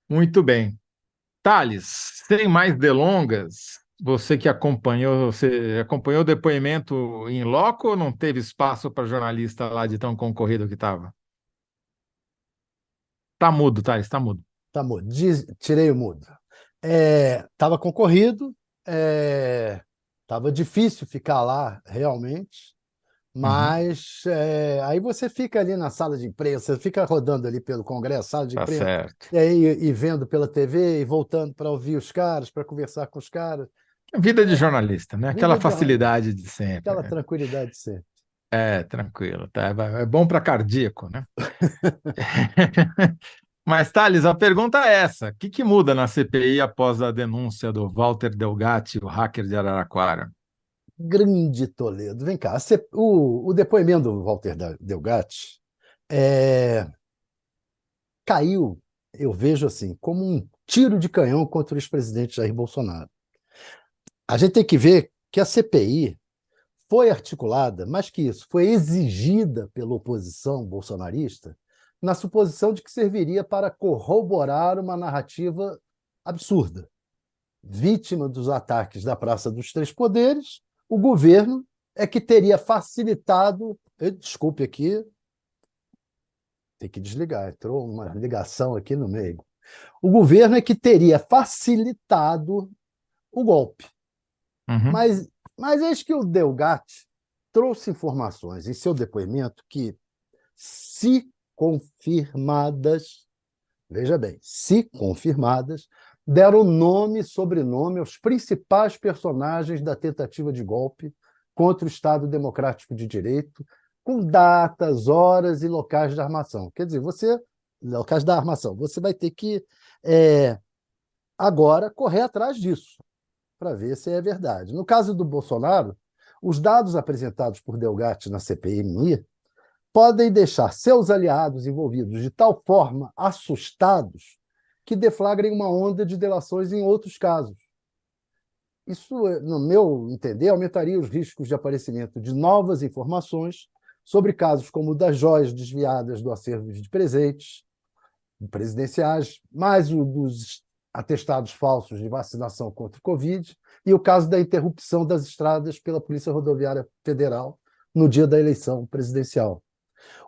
Muito bem. Thales, sem mais delongas, você acompanhou o depoimento em loco ou não teve espaço para jornalista lá de tão concorrido que estava? Tá mudo, Thales, tá mudo. Tá mudo. Tirei o mudo. Tava concorrido, tava difícil ficar lá realmente, Uhum, mas aí você fica ali na sala de imprensa, fica rodando ali pelo Congresso, sala de tá imprensa, certo. e aí e vendo pela TV e voltando para ouvir os caras, para conversar com os caras. Vida de jornalista, né? Aquela Vida de jornalista, facilidade de sempre, aquela né? tranquilidade sempre. É, tranquilo, tá? É bom para cardíaco, né? Mas, Thales, a pergunta é essa: o que que muda na CPI após a denúncia do Walter Delgatti, o hacker de Araraquara? Grande Toledo. Vem cá, o depoimento do Walter Delgatti é, caiu, eu vejo assim, como um tiro de canhão contra o ex-presidente Jair Bolsonaro. A gente tem que ver que a CPI foi articulada, mais que isso, foi exigida pela oposição bolsonarista, na suposição de que serviria para corroborar uma narrativa absurda. Vítima dos ataques da Praça dos Três Poderes, o governo é que teria facilitado. Desculpe aqui, tem que desligar, entrou uma ligação aqui no meio. O governo é que teria facilitado o golpe. Uhum, Mas eis que o Delgatti trouxe informações em seu depoimento que, se confirmadas, veja bem, se confirmadas, deram nome e sobrenome aos principais personagens da tentativa de golpe contra o Estado Democrático de Direito, com datas, horas e locais da armação. Quer dizer, locais da armação, você vai ter que é, agora correr atrás disso para ver se é verdade. No caso do Bolsonaro, os dados apresentados por Delgatti na CPMI podem deixar seus aliados envolvidos de tal forma assustados que deflagrem uma onda de delações em outros casos. Isso, no meu entender, aumentaria os riscos de aparecimento de novas informações sobre casos como o das joias desviadas do acervo de presentes presidenciais, mais o dos atestados falsos de vacinação contra o Covid e o caso da interrupção das estradas pela Polícia Rodoviária Federal no dia da eleição presidencial.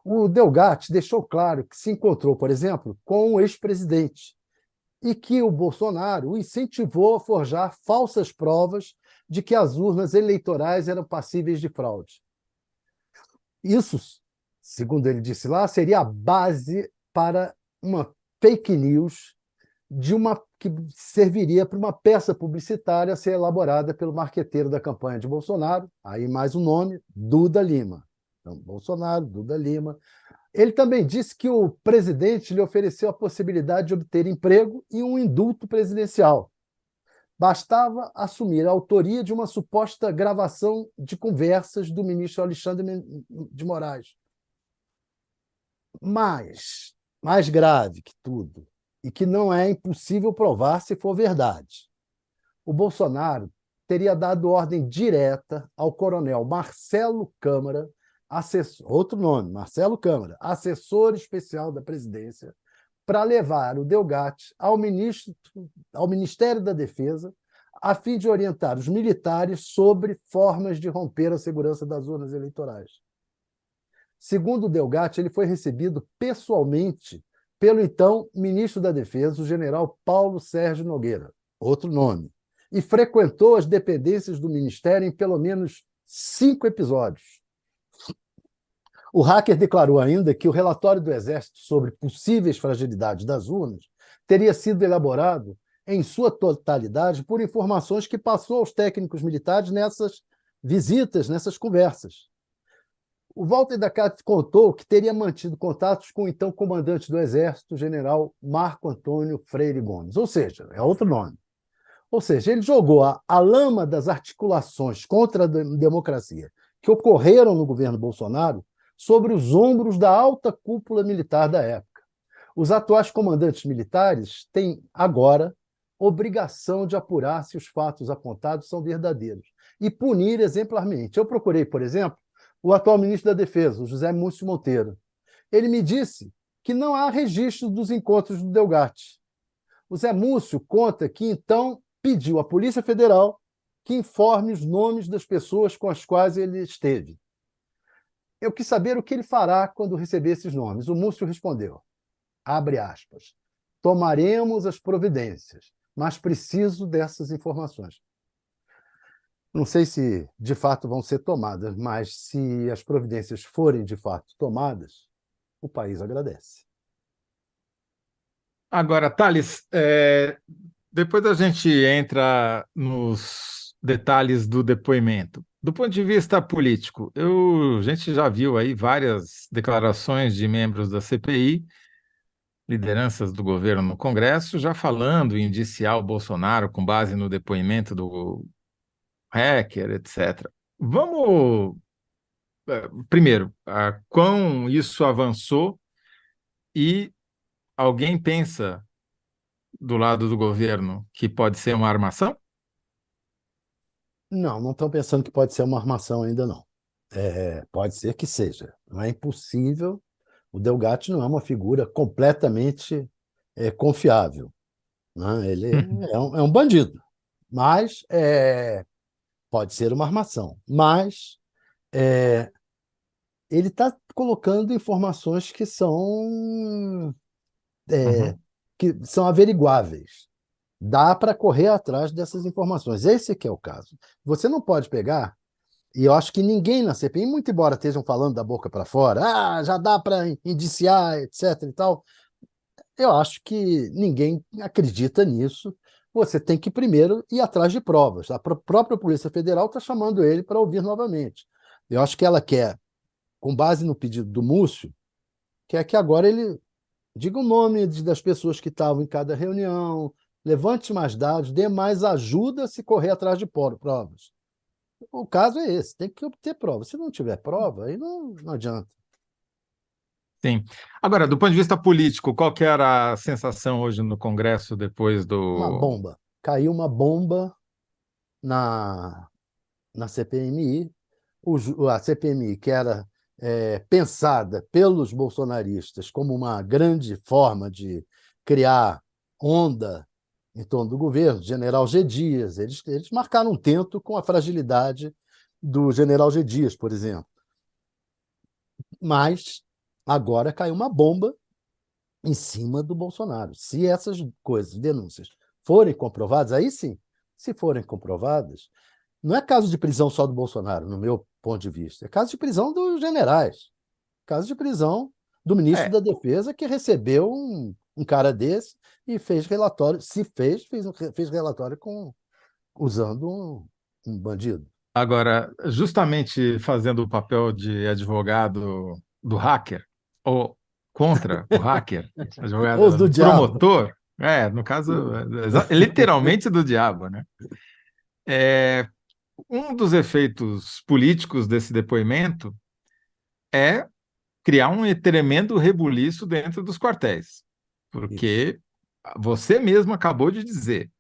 O Delgatti deixou claro que se encontrou, por exemplo, com o ex-presidente e que o Bolsonaro o incentivou a forjar falsas provas de que as urnas eleitorais eram passíveis de fraude. Isso, segundo ele disse lá, seria a base para uma fake news de uma que serviria para uma peça publicitária a ser elaborada pelo marqueteiro da campanha de Bolsonaro, aí mais um nome, Duda Lima. Então, Bolsonaro, Duda Lima. Ele também disse que o presidente lhe ofereceu a possibilidade de obter emprego e um indulto presidencial. Bastava assumir a autoria de uma suposta gravação de conversas do ministro Alexandre de Moraes. Mas, mais grave que tudo, e que não é impossível provar se for verdade, o Bolsonaro teria dado ordem direta ao coronel Marcelo Câmara, outro nome, Marcelo Câmara, assessor especial da presidência, para levar o Delgatti ao Ministério da Defesa, a fim de orientar os militares sobre formas de romper a segurança das urnas eleitorais. Segundo o Delgatti, ele foi recebido pessoalmente pelo então ministro da Defesa, o general Paulo Sérgio Nogueira, outro nome, e frequentou as dependências do ministério em pelo menos 5 episódios. O hacker declarou ainda que o relatório do Exército sobre possíveis fragilidades das urnas teria sido elaborado em sua totalidade por informações que passou aos técnicos militares nessas visitas, nessas conversas. O Walter da Casa contou que teria mantido contatos com o então comandante do Exército, o general Marco Antônio Freire Gomes, ou seja, é outro nome. Ou seja, ele jogou a lama das articulações contra a democracia que ocorreram no governo Bolsonaro sobre os ombros da alta cúpula militar da época. Os atuais comandantes militares têm agora obrigação de apurar se os fatos apontados são verdadeiros e punir exemplarmente. Eu procurei, por exemplo, o atual ministro da Defesa, o José Múcio Monteiro. Ele me disse que não há registro dos encontros do Delgatti. O Zé Múcio conta que, então, pediu à Polícia Federal que informe os nomes das pessoas com as quais ele esteve. Eu quis saber o que ele fará quando receber esses nomes. O Múcio respondeu, abre aspas, tomaremos as providências, mas preciso dessas informações. Não sei se de fato vão ser tomadas, mas se as providências forem de fato tomadas, o país agradece. Agora, Thales, depois a gente entra nos detalhes do depoimento. Do ponto de vista político, a gente já viu aí várias declarações de membros da CPI, lideranças do governo no Congresso, já falando em indiciar o Bolsonaro com base no depoimento do hacker, etc. Vamos, primeiro, quão isso avançou e alguém pensa do lado do governo que pode ser uma armação? Não estão pensando que pode ser uma armação ainda não. Pode ser que seja. Não é impossível. O Delgatti não é uma figura completamente confiável, né? Ele é um bandido, mas pode ser uma armação. Mas ele está colocando informações é, Uhum. que são averiguáveis. Dá para correr atrás dessas informações. Esse que é o caso. Você não pode pegar, e eu acho que ninguém na CPI, muito embora estejam falando da boca para fora, já dá para indiciar, etc. e tal, eu acho que ninguém acredita nisso. Você tem que primeiro ir atrás de provas. A própria Polícia Federal está chamando ele para ouvir novamente. Eu acho que ela quer, com base no pedido do Múcio, quer que agora ele diga o nome das pessoas que estavam em cada reunião, levante mais dados, dê mais ajuda se correr atrás de provas. O caso é esse, tem que obter prova. Se não tiver prova, aí não adianta. Sim. Agora, do ponto de vista político, qual que era a sensação hoje no Congresso depois Uma do... bomba. Caiu uma bomba na, na CPMI. A CPMI, que era pensada pelos bolsonaristas como uma grande forma de criar onda em torno do governo, General G. Dias, eles marcaram um tento com a fragilidade do General G. Dias, por exemplo. Mas agora caiu uma bomba em cima do Bolsonaro. Se essas coisas, denúncias, forem comprovadas, aí sim, se forem comprovadas, não é caso de prisão só do Bolsonaro, no meu ponto de vista, é caso de prisão dos generais, caso de prisão do ministro É, da Defesa que recebeu um cara desse e fez relatório, se fez relatório usando um bandido. agora, justamente fazendo o papel de advogado do hacker, ou contra o hacker, Os do advogado diabo. promotor, no caso, literalmente do diabo, né? Um dos efeitos políticos desse depoimento é criar um tremendo rebuliço dentro dos quartéis, Isso. porque você mesmo acabou de dizer,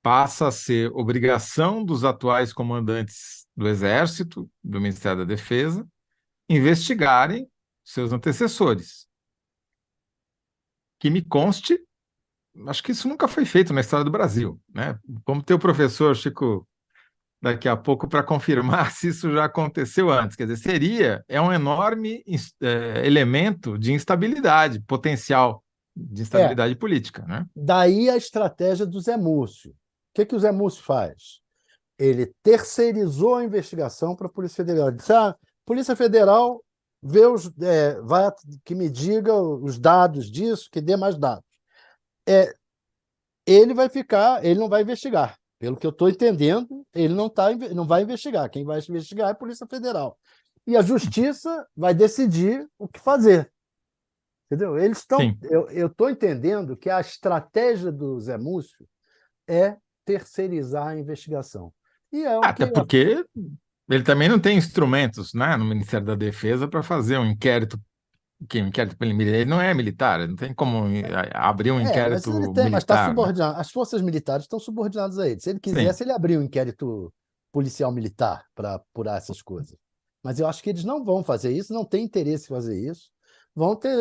passa a ser obrigação dos atuais comandantes do Exército, do Ministério da Defesa, investigarem seus antecessores. Que me conste, acho que isso nunca foi feito na história do Brasil, né? Vamos ter o professor Chico daqui a pouco para confirmar se isso já aconteceu antes. Quer dizer, é um enorme elemento de instabilidade, potencial de É, instabilidade política, né? daí a estratégia do Zé Múcio. O que o Zé Múcio faz? Ele terceirizou a investigação para a Polícia Federal. Ele disse: Polícia Federal vai que me diga os dados disso, que dê mais dados. Ele vai ficar, ele não vai investigar. Pelo que eu estou entendendo, ele não vai investigar. Quem vai investigar é a Polícia Federal. E a Justiça vai decidir o que fazer. Entendeu? Eles estão. Sim. Eu estou entendendo que a estratégia do Zé Múcio é terceirizar a investigação. E é o Até que porque ele também não tem instrumentos, né, no Ministério da Defesa para fazer um inquérito, que um inquérito preliminar. Ele não é militar, ele não tem como abrir um mas ele inquérito tem, mas está militar, né? subordinado. As forças militares estão subordinadas a ele. Se ele Sim, quisesse, ele abria um inquérito policial militar para apurar essas coisas. Mas eu acho que eles não vão fazer isso, não têm interesse em fazer isso. Vão ter,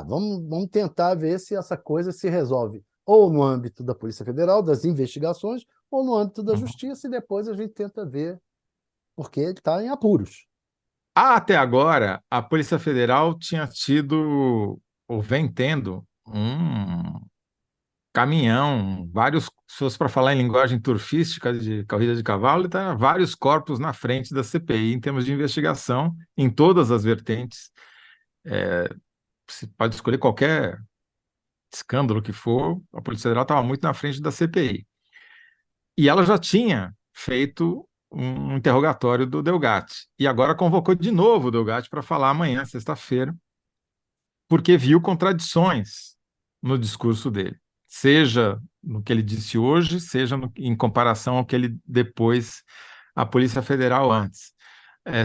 vamos tentar ver se essa coisa se resolve ou no âmbito da Polícia Federal, das investigações, ou no âmbito da Uhum. Justiça, e depois a gente tenta ver, porque ele está em apuros. Até agora, a Polícia Federal tinha tido, ou vem tendo, um caminhão, vários, se fosse para falar em linguagem turfística de corrida de cavalo, tá vários corpos na frente da CPI em termos de investigação, em todas as vertentes. Você pode escolher qualquer escândalo que for, a Polícia Federal estava muito na frente da CPI. E ela já tinha feito um interrogatório do Delgatti. E agora convocou de novo o Delgatti para falar amanhã, sexta-feira, porque viu contradições no discurso dele, seja no que ele disse hoje, seja em comparação ao que ele depois, a Polícia Federal antes.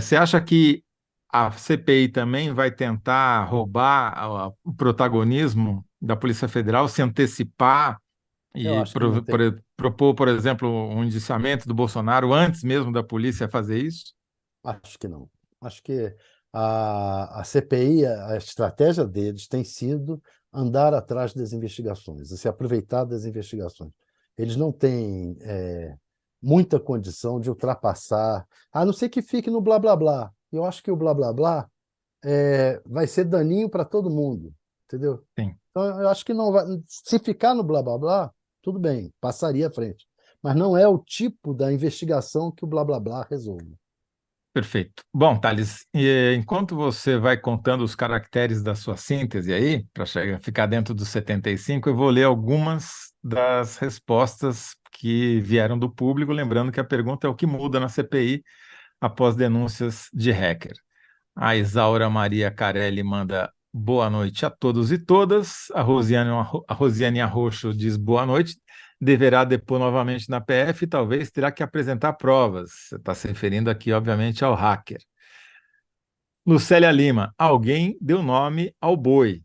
Você acha que a CPI também vai tentar roubar o protagonismo da Polícia Federal, se antecipar Eu e acho que não tem. propor, por exemplo, um indiciamento do Bolsonaro antes mesmo da polícia fazer isso? Acho que não. Acho que a CPI, a estratégia deles tem sido andar atrás das investigações, se aproveitar das investigações. Eles não têm muita condição de ultrapassar, a não ser que fique no blá blá blá. Eu acho que o blá blá blá vai ser daninho para todo mundo, entendeu? Sim. Então, eu acho que não vai. Se ficar no blá blá blá, tudo bem, passaria à frente. Mas não é o tipo da investigação que o blá blá blá resolve. Perfeito. Bom, Thales, enquanto você vai contando os caracteres da sua síntese aí, para ficar dentro dos 75, eu vou ler algumas das respostas que vieram do público, lembrando que a pergunta é o que muda na CPI após denúncias de hacker. A Isaura Maria Carelli manda boa noite a todos e todas. A Rosiane Arroxo diz boa noite. Deverá depor novamente na PF e talvez terá que apresentar provas. Você está se referindo aqui, obviamente, ao hacker. Lucélia Lima, alguém deu nome ao boi.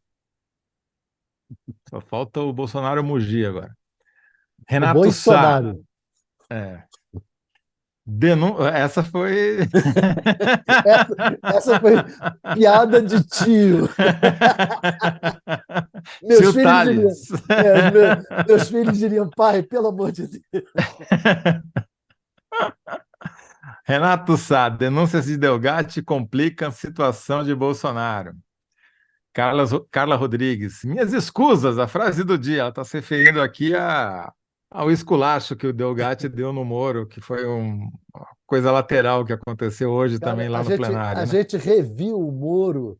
Só falta o Bolsonaro mugir agora. O Renato Sá, Bolsonaro. é, essa foi. Essa, essa foi piada de tio. Meus Tio filhos diriam, Thales. meus filhos diriam, pai, pelo amor de Deus. Renato Sá, denúncias de Delgatti complicam situação de Bolsonaro. Carla Rodrigues, minhas escusas, a frase do dia, ela está se referindo aqui ao esculacho que o Delgatti deu no Moro, que foi uma coisa lateral que aconteceu hoje também Cara, lá a no gente, a plenário, né? gente reviu o Moro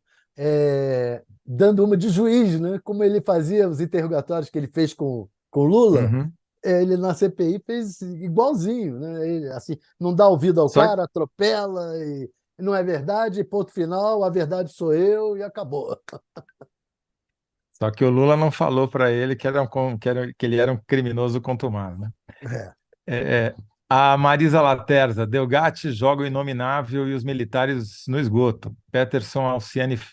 dando uma de juiz, né? Como ele fazia os interrogatórios que ele fez com Lula, Uhum. ele na CPI fez igualzinho, né? Ele, assim, não dá ouvido ao Só, cara, atropela e não é verdade, ponto final, a verdade sou eu e acabou. só que o Lula não falou para ele que ele era um criminoso contumaz, né? É. É, é, a Marisa Laterza, Delgatti joga o inominável e os militares no esgoto. Peterson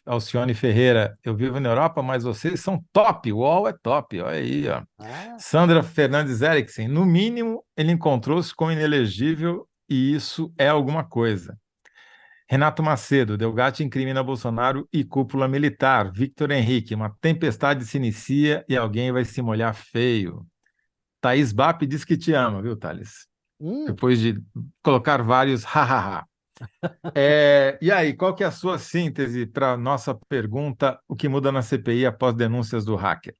Alcione Ferreira, eu vivo na Europa, mas vocês são top, o UOL é top, olha aí, ó. Ah, Sandra Fernandes Eriksen, no mínimo ele encontrou-se com o inelegível e isso é alguma coisa. Renato Macedo, Delgatti incrimina Bolsonaro e cúpula militar. Victor Henrique, uma tempestade se inicia e alguém vai se molhar feio. Thaís Bap diz que te ama, viu, Thales? hum. Depois de colocar vários hahaha. E aí, qual que é a sua síntese para a nossa pergunta, o que muda na CPI após denúncias do hacker?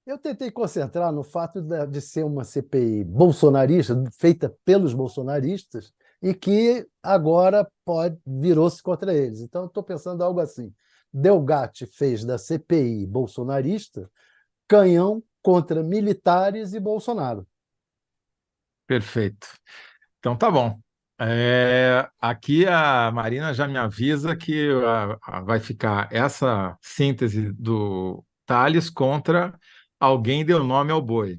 Eu tentei concentrar no fato de ser uma CPI bolsonarista, feita pelos bolsonaristas, e que agora virou-se contra eles. Então, estou pensando algo assim. Delgatti fez da CPI bolsonarista canhão contra militares e Bolsonaro. Perfeito. Então tá bom. Aqui a Marina já me avisa que vai ficar essa síntese do Tales contra alguém deu nome ao boi.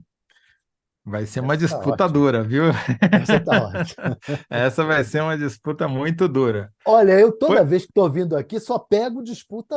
Vai ser uma Essa está disputa ótima. dura, viu? Essa está ótima. Essa vai ser uma disputa muito dura. Olha, eu Pois toda vez que estou vindo aqui só pego disputa